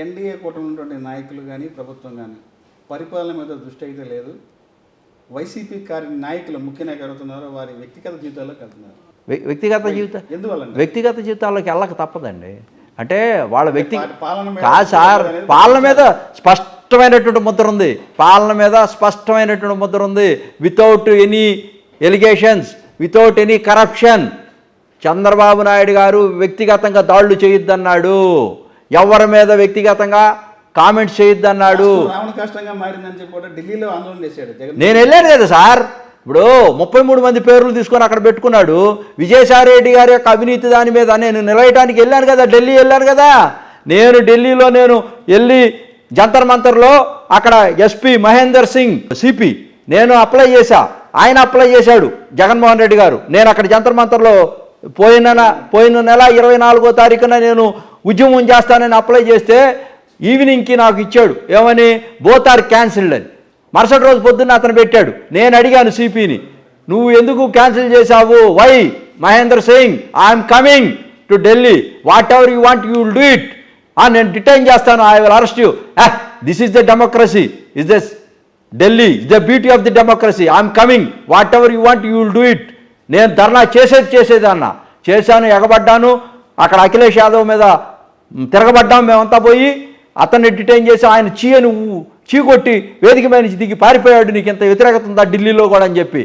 NDA కూటమి ఉన్నటువంటి నాయకులు కానీ ప్రభుత్వం కానీ పరిపాలన మీద దృష్టి అయితే లేదు. వైసీపీ నాయకులు ముఖ్య నాయకులు అవుతున్నారో వారి వ్యక్తిగత జీవితాల్లోకి వెళ్తున్నారు. వ్యక్తిగత జీవితాల్లోకి వెళ్ళక తప్పదండి. అంటే వాళ్ళ కాదు సార్, పాలన మీద స్పష్టమైనటువంటి ముద్ర ఉంది. పాలన మీద స్పష్టమైనటువంటి ముద్ర ఉంది. Without any allegations, without any corruption. Chandrababu Naidu గారు వ్యక్తిగతంగా దాడులు చేయొద్దన్నాడు. ఎవరి మీద వ్యక్తిగతంగా కామెంట్స్ చేయొద్దన్నాడు. నేను వెళ్ళాను కదా సార్. ఇప్పుడు 33 మంది పేర్లు తీసుకొని అక్కడ పెట్టుకున్నాడు. విజయసాయిరెడ్డి గారి యొక్క అవినీతి దాని మీద నేను నిలయటానికి వెళ్ళాను కదా, ఢిల్లీ వెళ్ళాను కదా. ఢిల్లీలో వెళ్ళి జంతర్ మంతర్లో అక్కడ ఎస్పీ మహేందర్ సింగ్ సిపి నేను అప్లై చేశా, ఆయన అప్లై చేశాడు జగన్మోహన్ రెడ్డి గారు. నేను అక్కడ జంతర్ మంతర్లో పోయిన నెల 24వ తారీఖున నేను ఉద్యమం చేస్తానని అప్లై చేస్తే ఈవినింగ్కి నాకు ఇచ్చాడు. ఏమని? బోత్ ఆర్ క్యాన్సిల్డ్ అని. మరుసటి రోజు పొద్దున్న అతను పెట్టాడు. నేను అడిగాను సిపిని, నువ్వు ఎందుకు క్యాన్సిల్ చేశావు? Why? Mahendar Singh, I'm coming to Delhi, whatever you want you will do it. నేను డిటైన్ చేస్తాను, I will arrest you. This is the democracy, is this Delhi, is the beauty of the democracy, I'm coming, whatever you want you will do it. నేను ధర్నా చేసేది అన్న చేశాను, ఎగబడ్డాను. అక్కడ అఖిలేష్ యాదవ్ మీద తిరగబడ్డాం మేమంతా పోయి. అతన్ని డిటైన్ చేసి ఆయన చీకొట్టి వేదిక మీద నుంచి దిగి పారిపోయాడు. నీకు ఇంత వ్యతిరేకత ఉందా ఢిల్లీలో కూడా అని చెప్పి.